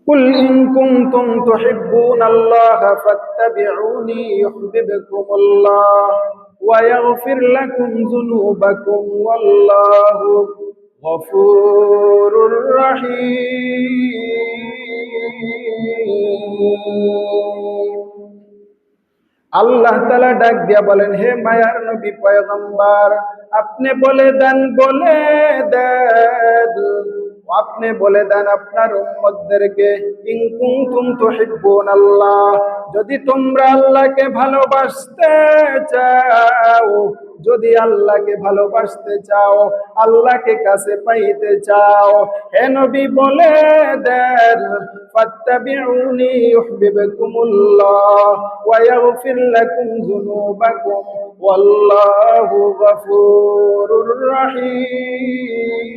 কুল in কুনতুম তুহিব্বুনাল্লাহ ফাত্তাবিউনি ইউহিব্বুকুমুল্লাহ ওয়া ইয়াগফির লাকুম যুনুবাকুম ওয়াল্লাহু গফুরুর রহিম। আল্লাহ তাআলা ডাক দিয়া বলেন, হে মায়ার নবী পয়গম্বর, আপনি বলে দেন আপনি বলে দেন আপনার উম্মতদেরকে, ইন কুনতুম তুহিব্বুনাল্লাহ, যদি তোমরা আল্লাহকে ভালোবাসতে চাও, যদি আল্লাহকে ভালোবাসতে চাও, আল্লাহকে কাছে পাইতে চাও, হে নবী বলে দেন, ফাত্তাবিউনি ইউহিব্বুকুমুল্লাহ ওয়া ইয়াগফির লাকুম যুনুবাকুম ওয়াল্লাহু গফুরুর রহিম।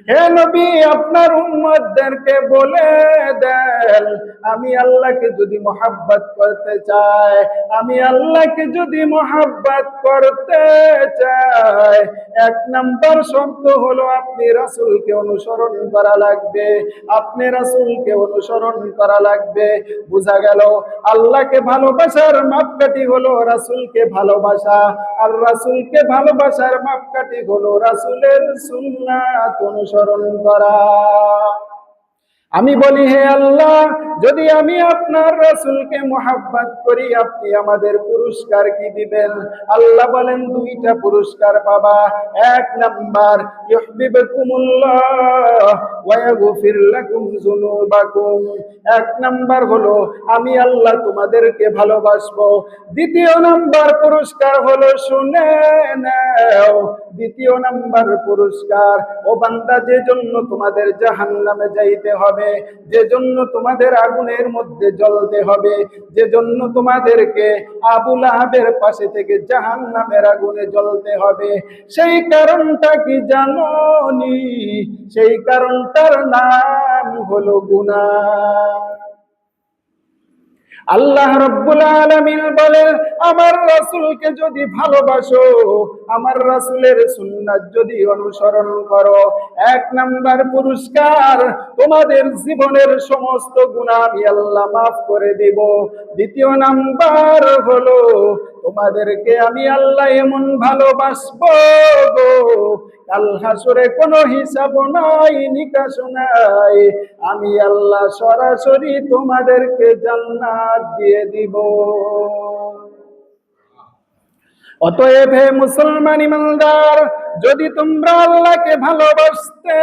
হে নবী, আপনার উম্মতদেরকে বলে দেন, আমি আল্লাহকে যদি মহব্বত করতে চাই, আমি আল্লাহকে যদি মহব্বত করতে চাই, এক নাম্বার শর্ত হলো আপনি রাসূলকে অনুসরণ করা লাগবে, আপনি রাসূলকে অনুসরণ করা লাগবে। বোঝা গেল আল্লাহকে ভালোবাসার মাপকাঠি হলো রাসূলকে ভালোবাসা, আর রাসূলকে ভালোবাসার মাপকাঠি হলো রাসূলের সুন্নাত অনুসরণ করা। আমি বলি, হে আল্লাহ, যদি আমি আপনার রাসূলকে মুহাব্বত করি, আপনি আমাদের পুরস্কার কি দিবেন? আল্লাহ বলেন, দুইটা পুরস্কার পাবা। এক নাম্বার, ইউহিব্বুকুমুল্লাহ ওয়া ইয়াগফির লাকুম যুনুবাকুম। এক নাম্বার হলো আমি আল্লাহ তোমাদেরকে ভালোবাসবো। দ্বিতীয় নাম্বার পুরস্কার হলো, শুনে নাও, দ্বিতীয় নাম্বার পুরস্কার, ও বান্দা, যে জন্য তোমাদের জাহান্নামে যাইতে হবে, যে জন্য তোমাদের আগুনের মধ্যে জ্বলতে হবে, যে জন্য তোমাদেরকে আবু লাহাবের পাশে থেকে জাহান্নামের আগুনে জ্বলতে হবে, সেই কারণটা কি জানোনি? সেই কারণটার নাম হলো গুনাহ। আল্লাহ রাব্বুল আলামিন বলেন, আমার রাসূলকে যদি ভালোবাসো, আমার রাসূলের সুন্নাত যদি অনুসরণ করো, এক নাম্বার পুরস্কার, তোমাদের জীবনের সমস্ত গুনাহ আমি আল্লাহ মাফ করে দেব। দ্বিতীয় নাম্বার হলো, তোমাদেরকে আমি আল্লাহ এমন ভালোবাসবো গো, কাল হাসরে কোনো হিসাব নাই, নিকাশ নাই, আমি আল্লাহ সরাসরি তোমাদেরকে জান্নাত দিয়ে দিব। অতএব হে মুসলমান ইমানদার, যদি তোমরা আল্লাহকে ভালোবাসতে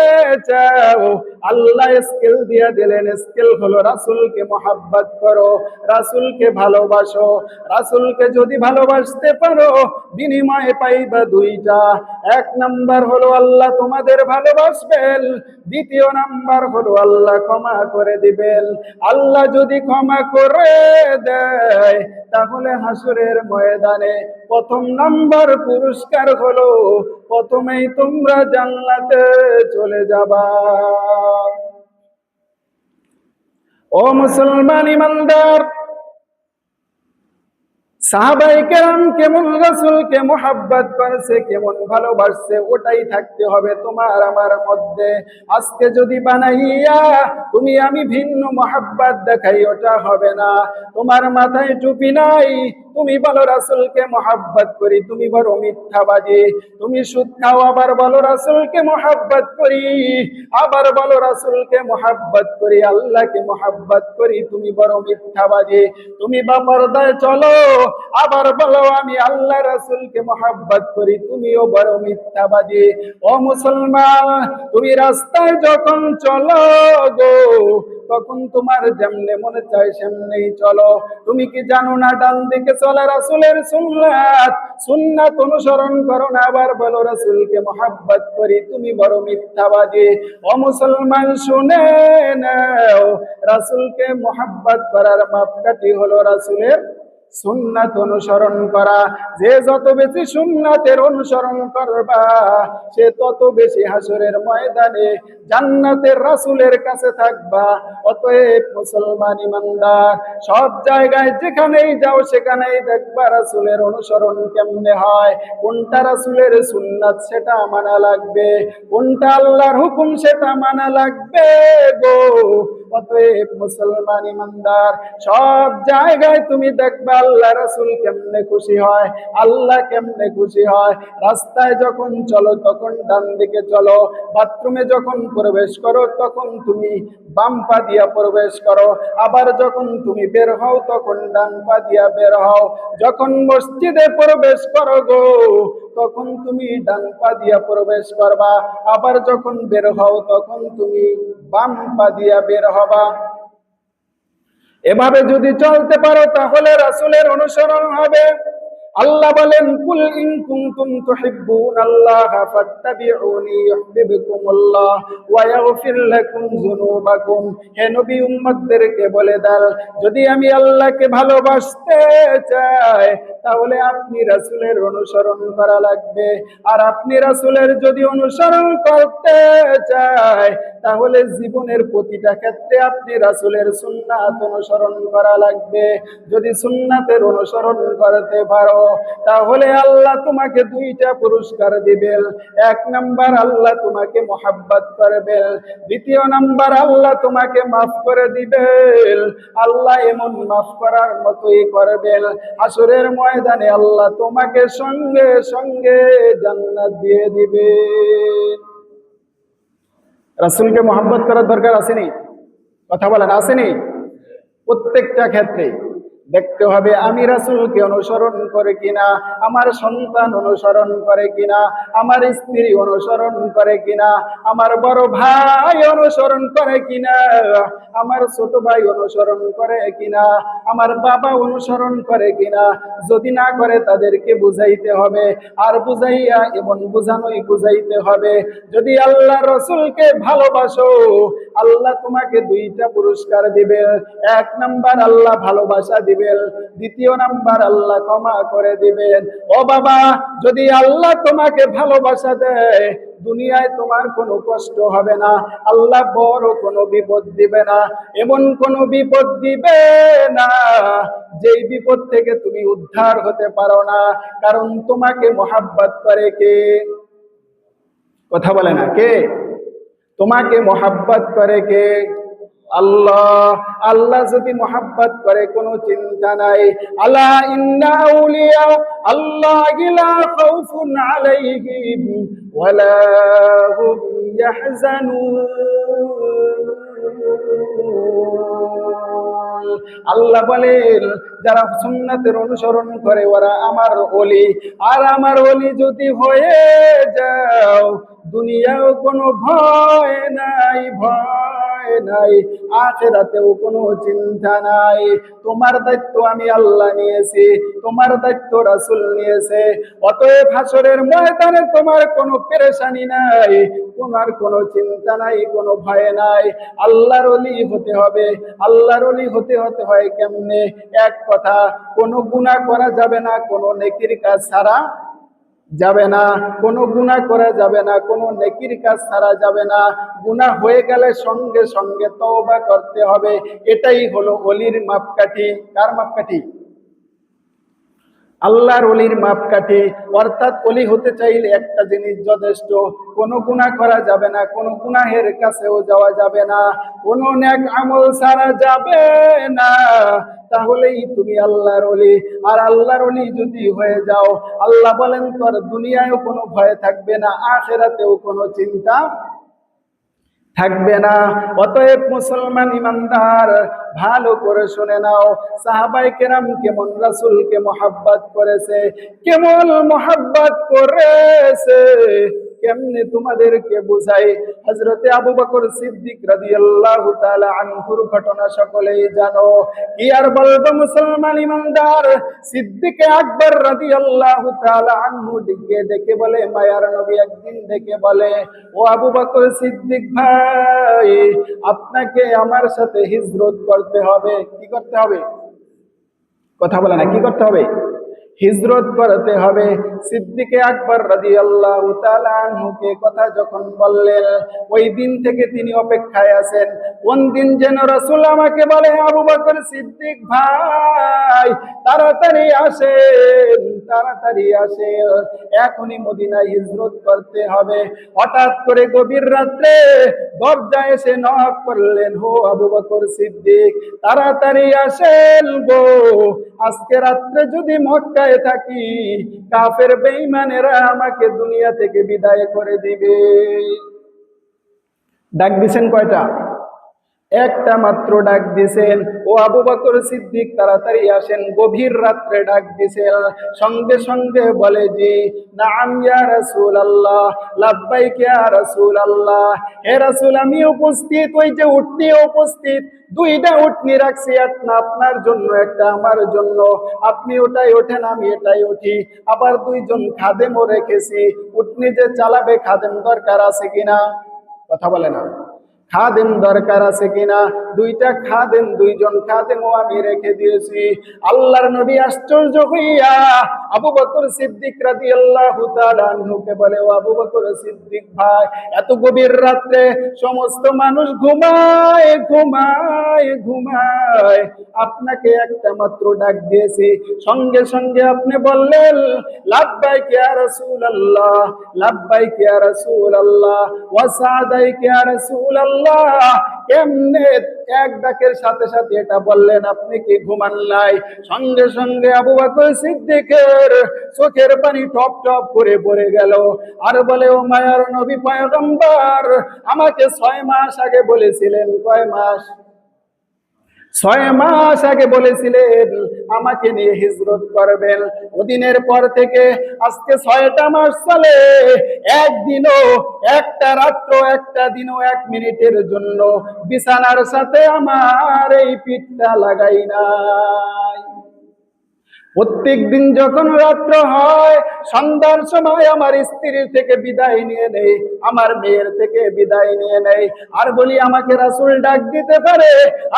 চাও, আল্লাহ স্কেল দিয়ে দিলেন, স্কেল হলো রাসূলকে মহব্বত করো, রাসূলকে ভালোবাসো। রাসূলকে যদি ভালোবাসতে পারো, বিনিময়ে পাইবা দুইটা। এক নাম্বার হলো আল্লাহ তোমাদের ভালোবাসবেন, দ্বিতীয় নাম্বার হলো আল্লাহ ক্ষমা করে দিবেন। আল্লাহ যদি ক্ষমা করে দেয়, তাহলে হাসরের ময়দানে প্রথম নাম্বার পুরস্কার হলো, প্রথমেই তোমরা জান্নাতে চলে যাবা। ও মুসলমান ইমানদার, সাহাবায়ে কেরাম কেমন রাসূলকে মুহাব্বত করেছে, কেমন ভালোবাসছে, ওটাই থাকতে হবে তোমার আমার মধ্যে। আজকে যদি বানাইয়া তুমি আমি ভিন্ন মুহাব্বত দেখাই, ওটা হবে না। তোমার মাথায় টুপি নাই, তুমি বলো রাসূলকে মুহাব্বত করি, তুমি বড় মিথ্যাবাদী। তুমি সুদ খাও, আবার বলো রাসূলকে মুহাব্বত করি, আবার বলো রাসূলকে মুহাব্বত করি, আল্লাহকে মুহাব্বত করি, তুমি বড় মিথ্যাবাদী। তুমি বেপরদায় চলো, আবার বলো আমি আল্লাহ রাসূলকে মুহাব্বত করি, তুমিও বড় মিথ্যাবাদী। ও মুসলমান, তুমি রাস্তায় যখন চলো গো, তখন তোমার যেমনে মনে চায় সেমনেই চলো। তুমি কি জানো না, ডান দিকে চলে রাসূলের সুন্নাত, সুন্নাত অনুসরণ করো না, আবার বলো রাসূলকে মুহাব্বত করি, তুমি বড় মিথ্যাবাদী। ও মুসলমান, শুনে নাও, রাসূলকে মুহাব্বত করার মাপকাঠি হলো রাসূলের সুন্নাত অনুসরণ করা। যে যত বেশি সুন্নাতের অনুসরণ করবা সে তত বেশি হাসরের ময়দানে জান্নাতের রাসূলের কাছে থাকবা। অতএব মুসলমান ইমানদার, সব জায়গায় যেখানেই যাও সেখানেই দেখবা রাসূলের অনুসরণ কেমনে হয়, কোনটা রাসূলের সুন্নাত সেটা মানা লাগবে, কোনটা আল্লাহর হুকুম সেটা মানা লাগবে গো। অতএব মুসলমান ইমানদার, সব জায়গায় তুমি দেখবা আল্লাহ রাসূল কেমনে খুশি হয়, আল্লাহ কেমনে খুশি হয়। রাস্তায় যখন চলো তখন ডান দিকে চলো, বাথরুমে যখন প্রবেশ করো তখন তুমি বাম পা দিয়া প্রবেশ করো, আবার যখন তুমি বের হও তখন ডান পা দিয়া বের হও। যখন মসজিদে প্রবেশ করো গো তখন তুমি ডান পা দিয়া প্রবেশ করবা, আবার যখন বের হও তখন তুমি বাম পা দিয়া বের হবা। এভাবে যদি চলতে পারো তাহলে রাসূলের অনুসরণ হবে। আল্লাহ বলেন, কুল ইন কুনতুম তুহিব্বুনাল্লাহা ফাত্তাবিউনি ইউহিব্বুকুমুল্লাহ ওয়া ইয়াগফির লাকুম যুনুবাকুম। হে নবী, উম্মতদেরকে বলে দাও, যদি আমি আল্লাহকে ভালোবাসতে চাই তাহলে আপনি রাসূলের অনুসরণ করা লাগবে। আর আপনি রাসূলের যদি অনুসরণ করতে চাই তাহলে জীবনের প্রতিটা ক্ষেত্রে আপনি রাসূলের সুন্নাত অনুসরণ করা লাগবে। যদি সুন্নাতের অনুসরণ করতে পারো তাহলে আল্লাহ তোমাকে দুইটা পুরস্কার দিবেন। এক নাম্বার, আল্লাহ তোমাকে মহাব্বত করবেন। দ্বিতীয় নাম্বার, আল্লাহ তোমাকে মাফ করে দিবেন। আল্লাহ এমন মাফ করার মতোই করবেন, হাসরের ময়দানে আল্লাহ তোমাকে সঙ্গে সঙ্গে জান্নাত দিয়ে দিবেন। রাসূলকে মহব্বত করার দরকার আসেনি? কথা বলেন, আসেনি? প্রত্যেকটা ক্ষেত্রে দেখতে হবে আমি রাসূলকে অনুসরণ করে কিনা, আমার সন্তান অনুসরণ করে কিনা, আমার স্ত্রী অনুসরণ করে কিনা, আমার বড় ভাই অনুসরণ করে কিনা, আমার ছোট ভাই অনুসরণ করে কিনা, আমার বাবা অনুসরণ করে কিনা। যদি না করে তাদেরকে বুঝাইতে হবে, আর বুঝাইয়া এবং বুঝানোই বুঝাইতে হবে। যদি আল্লাহ রাসূলকে ভালোবাসো আল্লাহ তোমাকে দুইটা পুরস্কার দিবেন। এক নাম্বার, আল্লাহ ভালোবাসা দিবেন। দ্বিতীয় নাম্বার, আল্লাহ ক্ষমা করে দিবেন। ও বাবা, যদি আল্লাহ তোমাকে ভালোবাসা দেয় দুনিয়ায় তোমার কোনো কষ্ট হবে না, আল্লাহ বড় কোনো বিপদ দিবে না, এমন কোনো বিপদ দিবে না যেই বিপদ থেকে তুমি উদ্ধার হতে পারো না। কারণ তোমাকে মহাব্বত করে কে? কথা বলে না, কে? তোমাকে মহাব্বত করে কে? আল্লাহ। আল্লাহ যদি মহাব্বত করে কোনো চিন্তা নাই। আলা ইন্না আউলিয়া আল্লাহি লা খাউফুন আলাইহিম ওয়ালা হুম ইয়াহজানুন। আল্লাহ বলেন, যারা সুন্নাতের অনুসরণ করে ওরা আমার ওলি। আর আমার ওলি যদি হয়ে যাও দুনিয়াও কোনো ভয় নাই, ভয় নাই, আখিরাতেও কোনো চিন্তা নাই। তোমার দায়িত্ব আমি আল্লাহ নিয়েছি, তোমার দায়িত্ব রাসূল নিয়েছে। অতএব হাসরের ময়দানে তোমার কোনো পেরেশানি নাই, তোমার কোনো চিন্তা নাই, কোনো ভয় নাই। আল্লাহর ওলি হতে হবে। আল্লাহর ওলি হতে হয় কেমনে? এক কথা, কোনো গুনাহ করা যাবে না, কোনো নেকির কাজ ছাড়া যাবে না, কোনো গুনাহ করা যাবে না, কোনো নেকির কাজ ছাড়া যাবে না। গুনাহ হয়ে গেলে সঙ্গে সঙ্গে তওবা করতে হবে। এটাই হলো ওলির মাপকাঠি। কার মাপকাঠি? আল্লাহর ওলির মাপকাঠি। অর্থাৎ ওলি হতে চাইলে একটা জিনিস যথেষ্ট, কোনো গুনাহ করা যাবে না, কোনো গুনাহের কাছেও যাওয়া যাবে না, কোনো নেক আমল ছাড়া যাবে না, তাহলেই তুমি আল্লাহর ওলি। আর আল্লাহর ওলি যদি হয়ে যাও আল্লাহ বলেন তোর দুনিয়ায়ও কোনো ভয় থাকবে না, আখিরাতেও কোনো চিন্তা থাকবে না। অতএব মুসলমান ইমানদার, ভালো করে শুনে নাও, সাহাবায়ে কেরাম কেমন রাসূলকে মহব্বত করেছে, কেমন মহব্বত করেছে, কেমনে তোমাদেরকে বুঝাই। হযরতে আবু বকর সিদ্দিক রাদিয়াল্লাহু তাআলা আনহুর ঘটনা সকলেই জানো। কি আর বলবো মুসলমান ইমানদার, সিদ্দিক আকবর রাদিয়াল্লাহু তাআলা আনহু ডেকে বলে, মায়ার নবী একদিন ডেকে বলে, ও আবু বকর সিদ্দিক ভাই, আপনাকে আমার সাথে হিজরত করতে হবে। কি করতে হবে? কথা বলে না, কি করতে হবে? হিজরত করতে হবে। সিদ্দিকে আকবর রাদিয়াল্লাহু তাআলা আনহুকে কথা যখন বললেন, ওই দিন থেকে তিনি অপেক্ষায় আছেন, কোন দিন যেন রাসূল আমাকে বলে, আবু বকর সিদ্দিক ভাই তাড়াতাড়ি আসেন, তাড়াতাড়ি আসেন, এখনই মদিনায় হিজরত করতে হবে। হঠাৎ করে গভীর রাত্রে দরজায় এসে নক করলেন, হো আবু বকর সিদ্দিক তাড়াতাড়ি আসেন গো, আজকে রাত্রে যদি মক্কায় থাকি কাফের বেঈমানেরা আমাকে দুনিয়া থেকে বিদায় করে দিবে। ডাক দিছেন কয়টা? একটা মাত্র ডাক দিছেন, ও আবু বকর সিদ্দিক তাড়াতাড়ি আসেন। গভীর রাত্রে ডাক দিছেন, সঙ্গে সঙ্গে বলে জি নাম ইয়া রাসূলুল্লাহ, লাব্বাইক ইয়া রাসূলুল্লাহ, হে রাসূল আমি উপস্থিত। ওই যে উটনি উপস্থিত, দুইটা উটনি রাখছি, একটা আপনার জন্য একটা আমার জন্য, আপনি ওটাই ওঠেন আমি এটাই উঠি। আবার দুইজন খাদেমও রেখেছি, উটনি যে চালাবে খাদেম দরকার আছে কিনা? কথা বলে না, খাদেম দরকার আছে কিনা? দুইটা খাদেম, দুইজন খাদেমও আমি রেখে দিয়েছি। আল্লাহর নবী আশ্চর্য হইয়া আবু বকর সিদ্দিক রাদিয়াল্লাহু তাআলা আনহুকে বলে, ও আবু বকর সিদ্দিক ভাই এত গভীর রাত্রে সমস্ত মানুষ ঘুমায় ঘুমায় ঘুমায়, আপনাকে একটা মাত্র ডাক দিয়েছি, সঙ্গে সঙ্গে আপনি বললেন লাব্বাইক ইয়া রাসূলুল্লাহ, লাব্বাইক ইয়া রাসূলুল্লাহ ওয়া সাদাইক ইয়া রাসূলুল্লাহ। কেমনে এক ডাকের সাথে সাথে এটা বললেন? আপনি কি ঘুমান নাই? সঙ্গে সঙ্গে আবু বকর সিদ্দিকের চোখের পানি টপ টপ করে পড়ে গেল, আর বলে, ও মায়ার নবী পয়গম্বর আমাকে 6 মাস আগে বলেছিলেন, কয় মাস? 6 মাস আগে বলেছিলেন আমাকে নিয়ে হিজরত করবেন। ওদিনের পর থেকে আজকে 6টা মাস চলে, একদিনও, একটা রাত্র, একটা দিনও 1 মিনিটের জন্য বিছানার সাথে আমার এই পিঠটা লাগাই নাই। প্রত্যেক দিন যখন রাত্র হয় সন্ধ্যার সময় আমার স্ত্রীর থেকে বিদায় নিয়ে নেই, আমার মেয়ের থেকে বিদায় নিয়ে নেই, আর বলি আমাকে রাসূল ডাক দিতে পারে।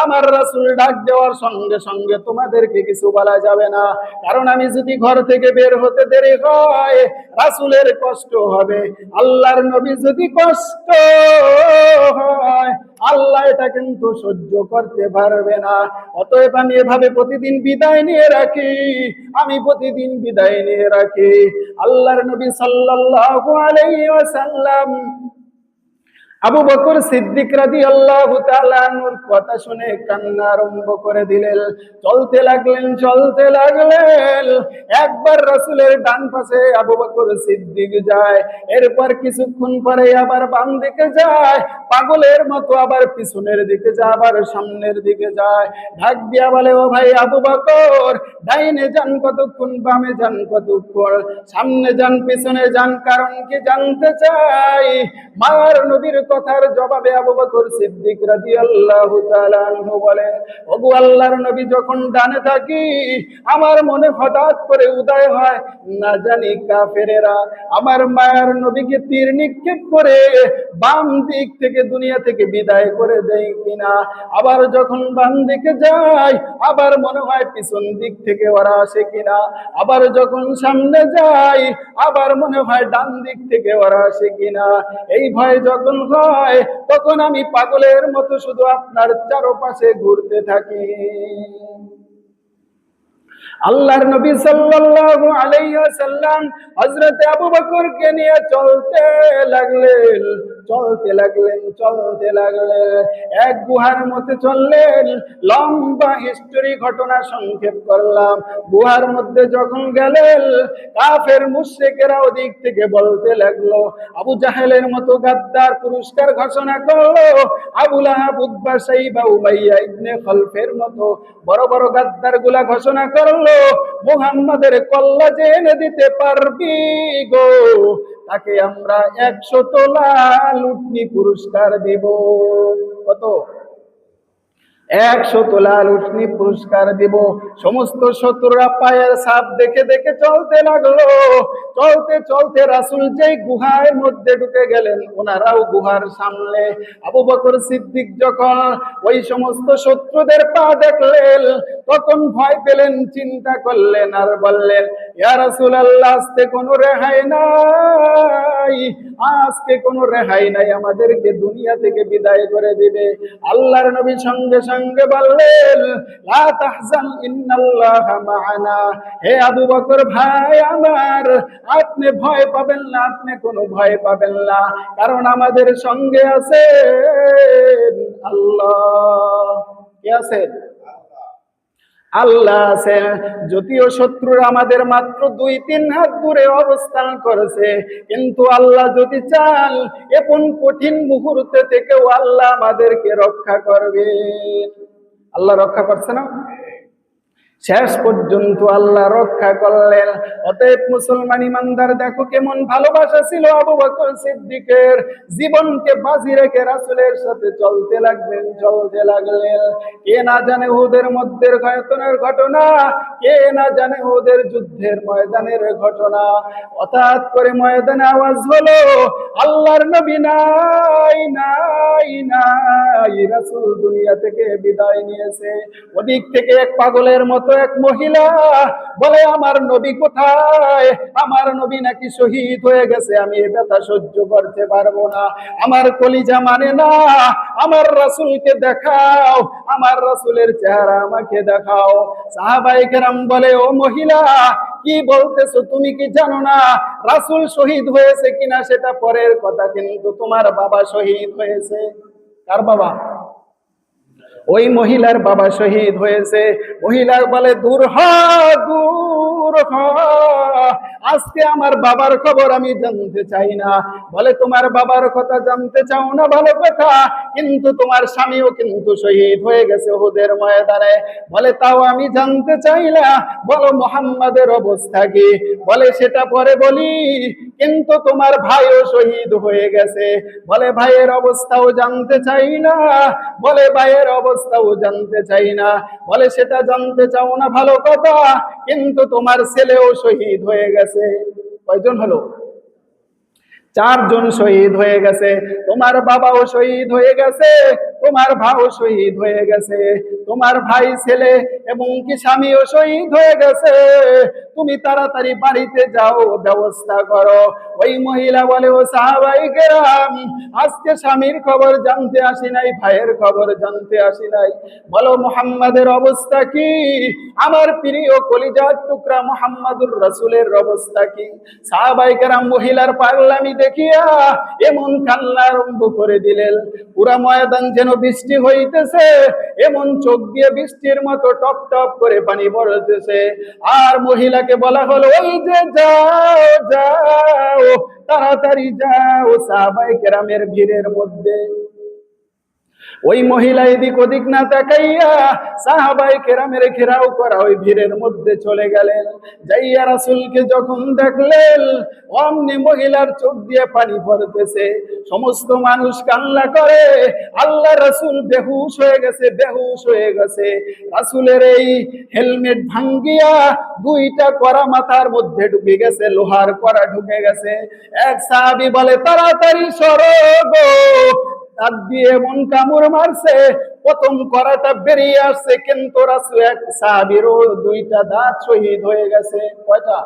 আমার রাসূল ডাক দেওয়ার সঙ্গে সঙ্গে তোমাদেরকে কিছু বলা যাবে না, কারণ আমি যদি ঘর থেকে বের হতে দেরি হয় রাসূলের কষ্ট হবে, আল্লাহর নবী যদি কষ্ট হয় আল্লাহ এটা কিন্তু সহ্য করতে পারবে না। অতএব আমি এভাবে প্রতিদিন বিদায় নিয়ে রাখি, আমি প্রতিদিন বিদায় নিয়ে রাখি। আল্লাহর নবী সাল্লাল্লাহু আলাইহি ওয়াসাল্লাম আবু বকর সিদ্দিক রাদিয়াল্লাহু তাআলা আনহুর কথা শুনে কান্না আরম্ভ করে দিলেন, চলতে লাগলেন চলতে লাগলেন। একবার রাসূলের ডান পাশে আবু বকর সিদ্দিক যায়, এরপর কিছুক্ষণ পরে আবার বাম দিকে যায়, পাগলের মতো আবার পিছনের দিকে যায়, আবার সামনের দিকে যায়। ডাক দিয়া বলে, ও ভাই আবু বকর, ডাইনে যান কতক্ষণ, বামে যান কতক্ষণ, সামনে যান পিছনে যান, কারণ কি জানতে চাই। মায়ার নবীর কথার জবাবে আবু বকর সিদ্দিক রাদিয়াল্লাহু তাআলা আনহু বলেন, ওগো আল্লাহর নবী, যখন ডানে থাকি আমার মনে হঠাৎ করে উদয় হয় না জানি কাফেরেরা আমার মায়ার নবীকে তীর নিক্ষেপ করে বাম দিক থেকে দুনিয়া থেকে বিদায় করে দেয় কিনা। আবার যখন বাম দিকে যাই আবার মনে হয় পিছন দিক থেকে ওরা আসে কিনা। আবার যখন সামনে যাই আবার মনে হয় ডান দিক থেকে ওরা আসে কিনা। এই ভয় যখন হয় তখন আমি পাগলের মতো শুধু আপনার চারপাশে ঘুরতে থাকি। আল্লাহর নবী সাল্লাল্লাহু আলাইহি ওয়াসাল্লাম হযরত আবু বকরকে নিয়ে চলতে লাগলেন চলতে লাগলেন চলতে লাগলেন। এক গুহার মধ্যে চললেন। লম্বা হিস্টোরি ঘটনা সংক্ষেপ করলাম। গুহার মধ্যে যখন গেলেন কাফের মুশরিকেরা ওদিক থেকে বলতে লাগলো, আবু জাহেলের মতো গাদ্দার পুরস্কার ঘোষণা করলো, আবু লাহাব, উতবা, শাইবা, উমাইয়া ইবনে খলফের মতো বড় বড় গাদ্দার গুলা ঘোষণা করলো, মুহাম্মাদের কল্লা যে এনে দিতে পারবি গো তাকে আমরা 100 তোলা লুটনি পুরস্কার দিব। কত? 100 তোলা লুটনি পুরস্কার দিব। সমস্ত শত্রুরা পায়ের ছাপ দেখে দেখে চলতে লাগলো। চলতে চলতে রাসূল যেই গুহার মধ্যে ঢুকে গেলেন ওনারাও গুহার সামনে। আবু বকর সিদ্দিক যখন ওই সমস্ত শত্রুদের পা দেখলেন তখন ভয় পেলেন, চিন্তা করলেন আর বললেন, ইয়া রাসূলুল্লাহ, আজকে কোনো রেহাই নাই, আজকে কোনো রেহাই নাই, আমাদেরকে দুনিয়া থেকে বিদায় করে দিবে। আল্লাহর নবী সঙ্গে সঙ্গে বললেন, লা তাহজান ইন্নাল্লাহা মা'ানা। হে আবু বকর ভাই আমার, আপনি ভয় পাবেন না, আপনি কোনো ভয় পাবেন না, কারণ আমাদের সঙ্গে আছে আল্লাহ। কে আছে? আল্লাহ আছে। যদিও শত্রুরা আমাদের মাত্র 2-3 হাত দূরে অবস্থান করেছে, কিন্তু আল্লাহ যদি চান এমন কঠিন মুহূর্তে থেকেও আল্লাহ আমাদেরকে রক্ষা করবে। আল্লাহ রক্ষা করছে না? শেষ পর্যন্ত আল্লাহ রক্ষা করলেন। অতএব মুসলমান ইমানদার, দেখো কেমন ভালোবাসা ছিল আবু বকর সিদ্দিকের। জীবনকে বাজি রেখে রাসূলের সাথে চলতে লাগলেন। কে না জানে উহুদের মধ্যের ঘটনা, কে না জানে উহুদের যুদ্ধের ময়দানের ঘটনা। হঠাৎ করে ময়দানে আওয়াজ হলো, আল্লাহর নবী নাই নাই নাই, রাসূল দুনিয়া থেকে বিদায় নিয়েছে। ওদিক থেকে এক পাগলের মতো এক মহিলা বলে, আমার নবী কোথায়? আমার নবী নাকি শহীদ হয়ে গেছে, আমি এই ব্যথা সহ্য করতে পারবো না, আমার কলিজা মানে না, আমার রাসূলকে দেখাও, আমার রাসূলের চেহারা আমাকে দেখাও। সাহাবায়ে কেরাম বলে, ও মহিলা, কি বলতেছো? তুমি কি জানো না রাসূল শহীদ হয়েছে কিনা সেটা পরের কথা, কিন্তু তোমার বাবা শহীদ হয়েছে। কার বাবা? ওই মহিলার বাবা শহীদ হয়েছে। মহিলা বলে, দূর হ, দূর হ, আজকে আমার বাবার খবর আমি জানতে চাই না। বলে, তোমার বাবার কথা জানতে চাও না, ভালো কথা, কিন্তু তোমার স্বামীও কিন্তু শহীদ হয়ে গেছে উহুদের ময়দানে। বলে, তাও আমি জানতে চাই না, বলো মুহাম্মাদের অবস্থা কি? বলে, সেটা পরে বলি, কিন্তু তোমার ভাইও শহীদ হয়ে গেছে। বলে, ভাইয়ের অবস্থাও জানতে চাই না। বলে, ভাইয়ের অবস্থাও জানতে চাই না। বলে, সেটা জানতে চাও না, ভালো কথা, কিন্তু তোমার ছেলেও শহীদ হয়ে গেছে। কয়জন হলো? 4 জন শহীদ হয়ে গেছে। তোমার বাবাও শহীদ হয়ে গেছে, তোমার ভাইও শহীদ হয়ে গেছে, তোমার ভাই, ছেলে এবং কি স্বামীও শহীদ হয়ে গেছে। তুমি তাড়াতাড়ি বাড়িতে যাও, ব্যবস্থা করো। ওই মহিলা বলে, ও সাহাবায়ে কেরাম, আজকে স্বামীর খবর জানতে আসি নাই, ভাইয়ের খবর জানতে আসি নাই, বলো মুহাম্মাদের অবস্থা কি? আমার প্রিয় কলিজার টুকরা মুহাম্মাদুর রাসূলের অবস্থা কি? সাহাবায়ে কেরাম মহিলার পাগলামি দেখিয়া এমন কান্না আরম্ভ করে দিলেন, পুরা ময়দান যেন বৃষ্টি হইতেছে, এমন চোখ দিয়ে বৃষ্টির মতো টপ টপ করে পানি পড়তেছে। আর মহিলাকে বলা হলো, ওই যে যাও যাও, তাড়াতাড়ি যাও সাহাবায়ে কেরামের ভিড়ের মধ্যে। ওই মহিলা এদিক ওদিক না তাকাইয়া সাহাবায়ে কেরামের ঘেরাও করা ওই ভিড়ের মধ্যে চলে গেলেন। যাইয়া রাসূলকে যখন দেখলেন, অমনি মহিলার চোখ দিয়ে পানি পড়তেছে। সমস্ত মানুষ কান্না করে, আল্লাহ রাসূল বেহুশ হয়ে গেছে, বেহুশ হয়ে গেছে। রাসূলের এই হেলমেট ভাঙ্গিয়া 2টা কড়া মাথার মধ্যে ঢুকে গেছে, লোহার কড়া ঢুকে গেছে। এক সাহাবী বলে, তাড়াতাড়ি সরো গো, তার দিয়ে এমন কামড় মারছে, প্রথম কড়াটা বেরিয়ে আসছে, কিন্তু রাসূল এক সাহাবীরও 2টা দাঁত শহীদ হয়ে গেছে। কয়টা?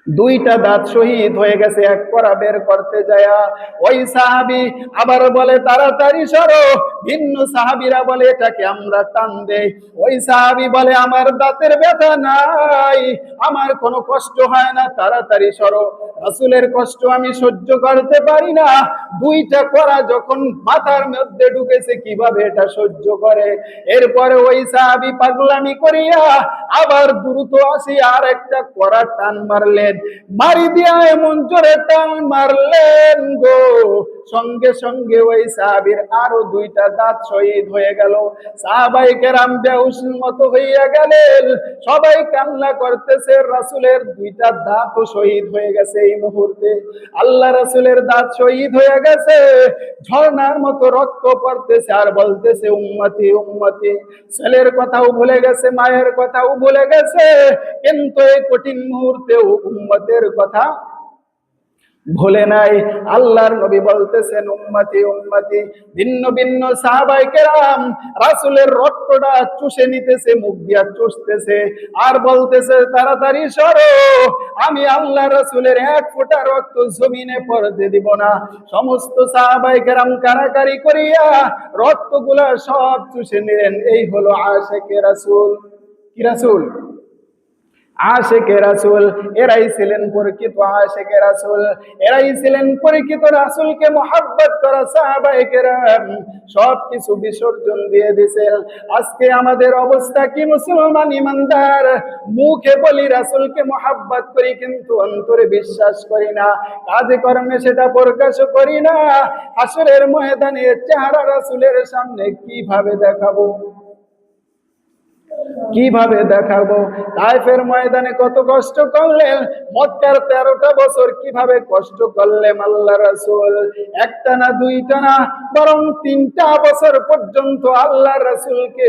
2টা দাঁত শহীদ হয়ে গেছে এক কড়া বের করতে যায়া। ওই সাহাবী আবার বলে, তাড়াতাড়ি সরো। ভিন্ন সাহাবীরা বলে, এটাকে আমরা টান দেই। ওই সাহাবী বলে, আমার দাঁতের ব্যথা নাই, আমার কোনো কষ্ট হয় না, তাড়াতাড়ি সরো, রাসূলের কষ্ট আমি সহ্য করতে পারি না। 2টা কড়া যখন মাথার মধ্যে ঢুকেছে, কিভাবে এটা সহ্য করে? এরপরে ওই সাহাবী পাগলামি করিয়া আবার দ্রুত আসি আর একটা কড়া টান মারলেন। মারি দিয়া এমন জোরে টান মারলেন গো, সঙ্গে সঙ্গে ওই সাহাবীর আরো 2টা দাঁত শহীদ হয়ে গেল। সাহাবায়ে কেরাম বেহুশের মতো হইয়া গেলেন, সবাই কান্না করতেছে, রাসূলের 2টা দাঁতও শহীদ হয়ে গেছে এই মুহূর্তে। আল্লাহ রাসূলের দাঁত শহীদ হয়ে গেছে, ঝর্ণার মতো রক্ত পড়তেছে আর বলতেছে, উম্মতি উম্মতি। ছেলের কথাও ভুলে গেছে, মায়ের কথাও ভুলে গেছে, কিন্তু এই কঠিন মুহূর্তেও উম্মতের কথা ভুলে নাই। আল্লাহর নবী বলতেছেন উম্মতি উম্মতি, ভিন্ন ভিন্ন সাহাবায়ে কেরাম রাসূলের রক্তটা চুষে নিতেছে, মুখ দিয়া চুষতেছে আর বলতেছে তাড়াতাড়ি সরো, আমি আল্লাহ রাসূলের এক ফোঁটা রক্ত জমিনে পড়তে দিব না। সমস্ত সাহাবায়ে কেরাম কারাকারি করিয়া রক্তগুলা সব চুষে নিলেন। এই হলো আশিকে রাসূল। কি রাসূল? আশিকে রাসূল। এরাই ছিলেন প্রকৃত আশিকে রাসূল, এরাই ছিলেন প্রকৃত রাসূলকে মহব্বত করা সাহাবায়ে কেরাম। সবকিছু বিসর্জন দিয়ে দিয়েছেন। আজকে আমাদের অবস্থা কি মুসলমান ইমানদার? মুখে বলি রাসূলকে মহব্বত করি, কিন্তু অন্তরে বিশ্বাস করি না, কাজে কর্মে সেটা প্রকাশ করি না। হাসরের ময়দানে চেহারা রাসূলের সামনে কিভাবে দেখাবো? কিভাবে দেখাবো? তায়েফের ময়দানে কত কষ্ট করলেন, মক্কার 13টা বছর কিভাবে কষ্ট করলেন আল্লাহ রাসূল। একটা না দুইটা না, বরং 3টা বছর পর্যন্ত আল্লাহ রাসূলকে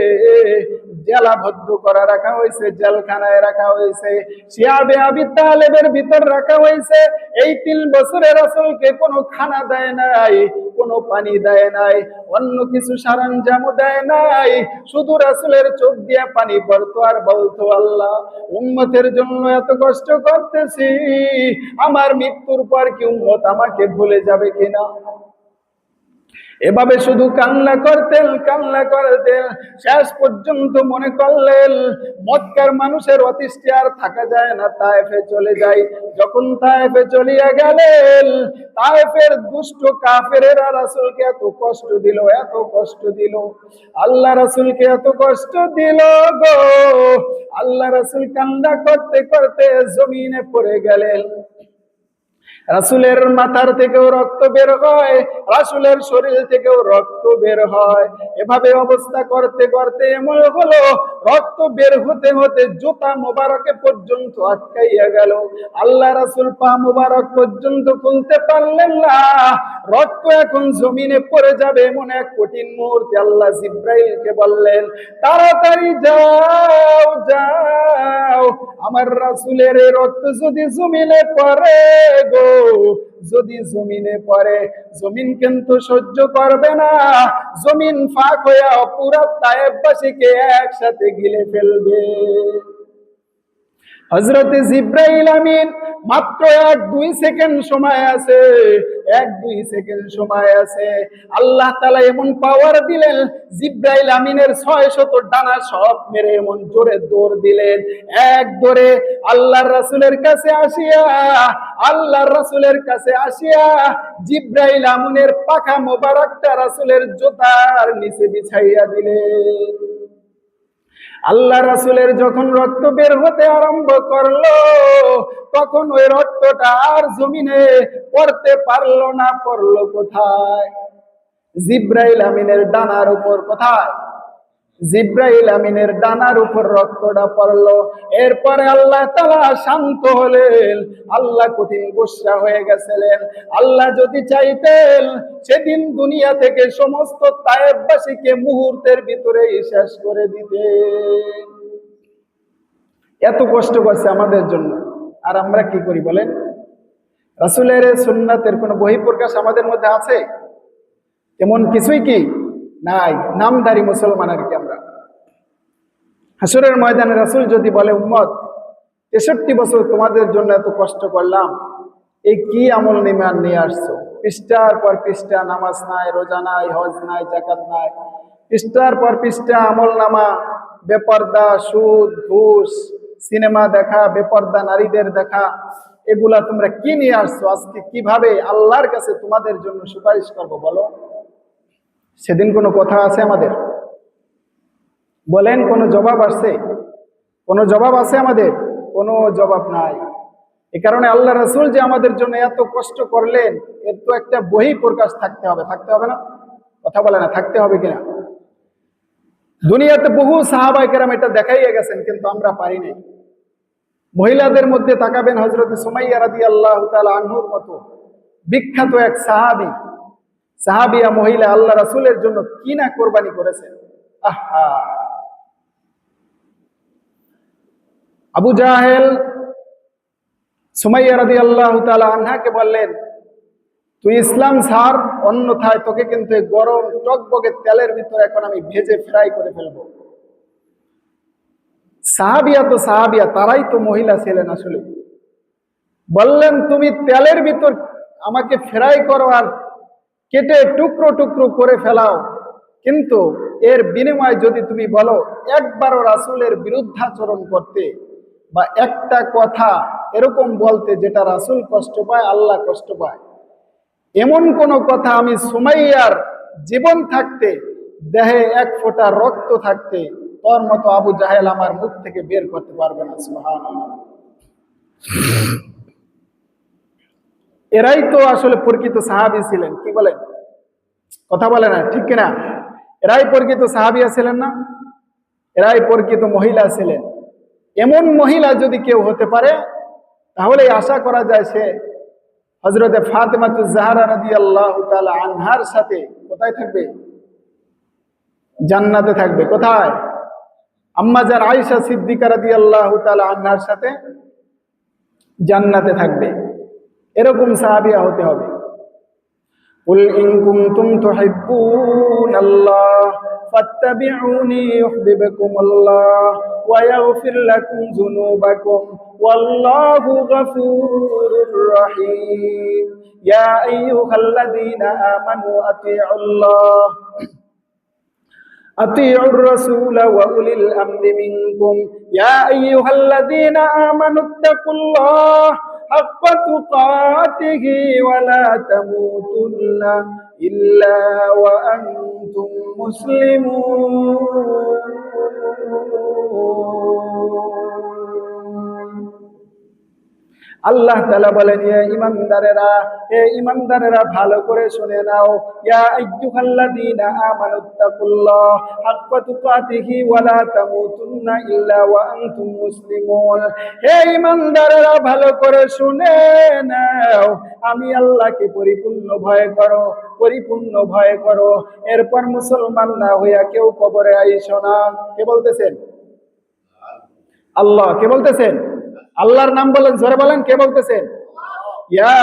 জেলাবদ্ধ করা রাখা হয়েছে, জেলখানায় রাখা হয়েছে, শিয়াবে আবি তালেবের ভিতর রাখা হয়েছে। এই 3 বছরে রাসূলকে কোনো খানা দেয় নাই, কোনো পানি দেয় নাই, অন্য কিছু সরঞ্জামও দেয় নাই। শুধু রাসূলের চোখ দিয়ে পানি পড়তো আর বলতো, আল্লাহ উম্মতের জন্য এত কষ্ট করতেছি, আমার মৃত্যুর পর কি উম্মত আমাকে ভুলে যাবে কিনা? এভাবে শুধু কান্না করতেন, কান্না করতেন। শেষ পর্যন্ত মনে করলেন মক্কার মানুষের অতিষ্ঠে আর থাকা যায় না, তায়েফে চলে যাই। যখন তায়েফে চলিয়া গেলেন, তায়েফের দুষ্ট কাফেরেরা রাসূলকে এত কষ্ট দিল, এত কষ্ট দিল, আল্লাহ রাসূলকে এত কষ্ট দিল গো। আল্লাহ রাসূল কান্না করতে করতে জমিনে পড়ে গেলেন। রাসূলের মাথার থেকেও রক্ত বের হয়, রাসূলের শরীর থেকেও রক্ত বের হয়। এভাবে অবস্থা করতে করতে এমন হলো, রক্ত বের হতে হতে জুতা মোবারকে পর্যন্ত আটকাইয়া গেল। আল্লাহ রাসূল পা মোবারক পর্যন্ত খুলতে পারলেন না। রক্ত এখন জমিনে পড়ে যাবে এমন এক কঠিন মুহূর্তে আল্লাহ জিব্রাইলকে বললেন, তাড়াতাড়ি যাও যাও, আমার রাসূলের এই রক্ত যদি জমিনে পড়ে গো, যদি জমিনে পড়ে, জমিন কিন্তু সহ্য করবে না, জমিন ফাঁক হইয়া পুরা তায়েফবাসীকে একসাথে গিলে ফেলবে। হযরতে জিব্রাইল আমিন মাত্র 1-2 সেকেন্ড সময় আছে, 1-2 সেকেন্ড সময় আছে। আল্লাহ তাআলা এমন পাওয়ার দিলেন, জিব্রাইল আমিনের 600 ডানা সব মেরে এমন জোরে দৌড় দিলেন। এক দৌড়ে আল্লাহর রাসূলের কাছে আসিয়া, আল্লাহর রাসূলের কাছে আসিয়া জিব্রাইল আমিনের পাখা মোবারকটা রাসূলের জুতার নিচে বিছাইয়া দিলেন। আল্লাহ রাসূলের যখন রক্ত বের হতে আরম্ভ করলো, তখন ওই রক্তটা আর জমিনে পড়তে পারলো না। পড়লো কোথায়? জিব্রাইল আমিনের ডানার উপর। কোথায়? জিব্রাইল আমিনের ডানার উপর রক্তটা পড়লো। এরপরে আল্লাহ তাআলা শান্ত হলেন, আল্লাহ কঠিন গুসা হয়ে গেছিলেন। আল্লাহ যদি চাইতেন সেদিন দুনিয়া থেকে সমস্ত তায়েফবাসীকে মুহূর্তের ভিতরেই শেষ করে দিতেন। এত কষ্ট করছে আমাদের জন্য, আর আমরা কি করি বলেন? রাসূলের সুন্নাতের কোন বহিঃপ্রকাশ আমাদের মধ্যে আছে? এমন কিছুই কি নাই, নামধারী মুসলমান আর কি আমরা। হাসরের ময়দানে রাসূল যদি বলে, উম্মত 63 বছর তোমাদের জন্য এত কষ্ট করলাম, এই কি আমল নিমান নিয়ে আসছো? পৃষ্ঠার পর পৃষ্ঠা, নামাজ নাই, রোজা নাই, হজ নাই, যাকাত নাই, পৃষ্ঠার পর পৃষ্ঠা আমল নামা, বেপর্দা, সুদ, ঘুষ, সিনেমা দেখা, বেপর্দা নারীদের দেখা, এগুলা তোমরা কি নিয়ে আসছো? আজকে কিভাবে আল্লাহর কাছে তোমাদের জন্য সুপারিশ করব বলো? সেদিন কোনো কথা আছে আমাদের? বলেন, কোনো জবাব আসছে? কোনো জবাব আছে আমাদের? কোনো জবাব নাই। এ কারণে আল্লাহ রাসূল যে আমাদের জন্য এত কষ্ট করলেন, এর তো একটা বহিঃপ্রকাশ থাকতে হবে, থাকতে হবে না? কথা বলে না, থাকতে হবে কিনা? দুনিয়াতে বহু সাহাবায়ে কেরাম এটা দেখাইয়া গেছেন, কিন্তু আমরা পারি নাই। মহিলাদের মধ্যে তাকাবেন, হযরত সুমাইয়া রাদিয়াল্লাহু তাআলা আনহুর মতো বিখ্যাত এক সাহাবিয়া মহিলা আল্লাহ রাসূলের জন্য কি না কোরবানি করেছেন। আহা! আবু জাহেল সুমাইয়া রাদিয়াল্লাহু তাআলা আনহাকে বললেন, তুই ইসলাম ছাড়, অন্যথায় তোকে কিন্তু এই গরম টকবকে তেলের ভিতরে এখন আমি ভেজে ফ্রাই করে ফেলবো। সাহাবিয়া তো সাহাবিয়া, তারাই তো মহিলা ছিলেন আসলে। বললেন তুমি তেলের ভিতর আমাকে ফ্রাই করো আর কেটে টুকরো টুকরো করে ফেলাও, কিন্তু এর বিনিময়ে যদি তুমি বলো একবারও রাসূলের বিরুদ্ধাচরণ করতে বা একটা কথা এরকম বলতে যেটা রাসূল কষ্ট পায়, আল্লাহ কষ্ট পায়, এমন কোন কথা আমি সুমাইয়ার জীবন থাকতে, দেহে এক ফোঁটা রক্ত থাকতে তোর মতো আবু জাহেল আমার মুখ থেকে বের করতে পারবে না। সুবহানাল্লাহ। এরাই তো আসলে প্রকৃত সাহাবী ছিলেন, কি বলেন? কথা বলে না, ঠিক কিনা? এরাই প্রকৃত সাহাবিয়া ছিলেন না? এরাই প্রকৃত মহিলা ছিলেন। এমন মহিলা যদি কেউ হতে পারে তাহলে আশা করা যায় সে হযরতে ফাতেমাতুজ জাহরা রাদিয়াল্লাহু তাআলা আনহার সাথে কোথায় থাকবে? জান্নাতে থাকবে। কোথায়? আম্মা জান আয়েশা সিদ্দিকা রাদিয়াল্লাহু তাআলা আনহার সাথে জান্নাতে থাকবে। এরকম সাহাবিয়া হতে হবে। قل إن كنتم تحبون الله فاتبعوني يحببكم الله ويغفر لكم ذنوبكم والله غفور رحيم يا أيها الذين آمنوا أطيعوا الله أطيعوا الرسول وأولي الأمر منكم يا أيها الذين آمنوا اتقوا الله حق تقاته ولا تموتن إلا وأنتم مسلمون আল্লাহ তাআলা বলেন, হে ঈমানদারেরা ভালো করে শুনে নাও, ইয়া আইয়ুহাল্লাযীনা আমানুত্তাকুল্লাহ হাক্কা তুকাতিহি ওয়া লা তামুতুন্না ইল্লা ওয়া আনতুম মুসলিমুন। হে ঈমানদারেরা ভালো করে শুনে নাও, আমি আল্লাহকে পরিপূর্ণ ভয় করো, পরিপূর্ণ ভয় করো। এরপর মুসলমান না হইয়া কেউ কবরে আইসো না। কে বলতেছেন? আল্লাহ। কে বলতেছেন? আল্লাহর নাম বলেন, জোরে বলেন, কে বলতেছেন? ইয়া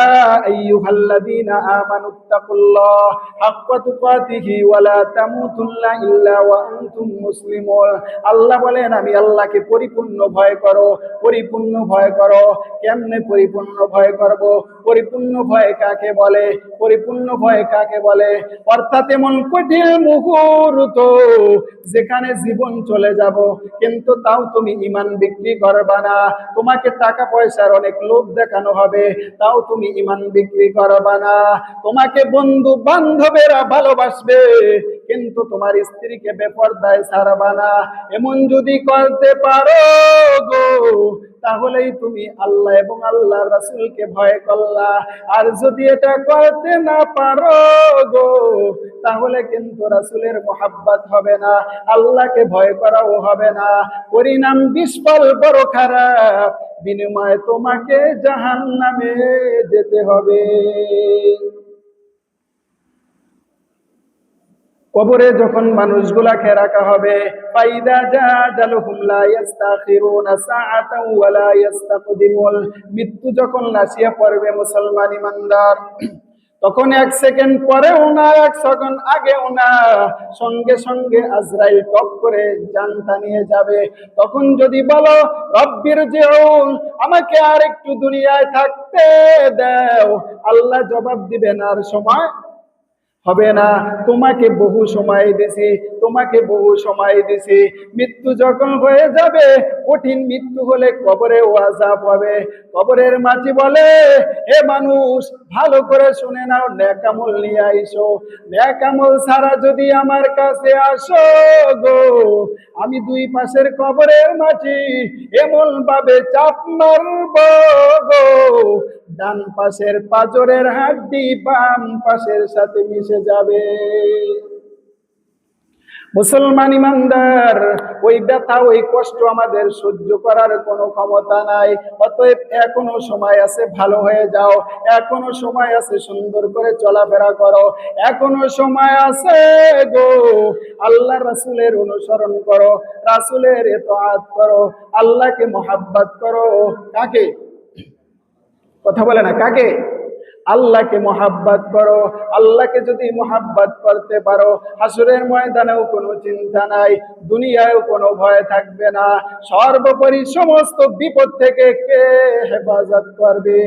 আইয়ুহাল্লাযীনা আমানুত্তাকুল্লাহ হাক্কা তুকাতিহি ওয়া লা তামুতুন্না ইল্লা ওয়া আনতুম মুসলিমুন। আল্লাহ বলেন আমি আল্লাহকে পরিপূর্ণ ভয় করো, পরিপূর্ণ ভয় করো। কেমনে পরিপূর্ণ ভয় করব? পরিপূর্ণ ভয় কাকে বলে? পরিপূর্ণ ভয় কাকে বলে? অর্থাৎ এমন কঠিন মুহূর্ত যেখানে জীবন চলে যাব, কিন্তু তাও তুমি ঈমান বিক্রি করবা না। তোমাকে টাকা পয়সার অনেক লোভ দেখানো হবে, তাও তুমি ঈমান বিক্রি করবা না। তোমাকে বন্ধু বান্ধবেরা ভালোবাসবে, কিন্তু তোমার স্ত্রীকে বেপরদায় ছাড়বা না। এমন যদি করতে পারো গো, তাহলেই তুমি আল্লাহ এবং আল্লাহর রাসূলকে ভয় করলা। আর যদি এটা করতে না পারো গো, তাহলে কিন্তু রাসূলের মুহাব্বত হবে না, আল্লাহকে ভয় করাও হবে না। পরিণাম বিস্ফল বড় খারাপ, বিনিময়ে তোমাকে জাহান্নামে যেতে হবে। কবরে যখন মানুষগুলাকে রাখা হবে, ফাইদা জাজালুহুম লা ইস্তাখিরুনা সাআতাও ওয়া লা ইস্তাকদিমুন। মৃত্যু যখন লাসিয়া পড়বে মুসলমান ইমানদার, তখন এক সেকেন্ড পরেও না, এক সেকেন্ড আগেও না, সঙ্গে সঙ্গে আজরাইল টপ করে জানটা নিয়ে যাবে। তখন যদি বলো রব্বির জিউন, আমাকে আর একটু দুনিয়ায় থাকতে দাও, আল্লাহ জবাব দিবেন আর সময় হবে না। তোমাকে বহু সময় দিছি, তোমাকে বহু সময় দিছি। মৃত্যু যখন হয়ে যাবে, কঠিন মৃত্যু হলে কবরে আযাব হবে। কবরের মাটি বলে, হে মানুষ ভালো করে শুনে নাও, নেক আমল নিয়ে আইসো। নেক আমল ছাড়া যদি আমার কাছে আসো গো, আমি দুই পাশের কবরের মাটি এমন ভাবে চাপ মারব গো, ডান পাশের পাঁজরের হাড্ডি বাম পাশের সাথে মিশে যাবে। মুসলমান ইমানদার, ওই ব্যথা ওই কষ্ট আমাদের সহ্য করার কোনো ক্ষমতা নাই। অতএব এখনো সময় আছে, ভালো হয়ে যাও। এখনো সময় আছে, সুন্দর করে চলাফেরা করো। এখনো সময় আছে গো, আল্লাহ রাসূলের অনুসরণ করো, রাসূলের ইতাআত করো, আল্লাহকে মুহাব্বত করো। কাকে? কথা বলে না, কাকে? আল্লাহকে মোহাব্বত করো। আল্লাহকে যদি মোহাব্বত করতে পারো, হাসরের ময়দানেও কোনো চিন্তা নাই, দুনিয়ায়ও কোনো ভয় থাকবে না। সর্বোপরি সমস্ত বিপদ থেকে কে হেফাজত করবে?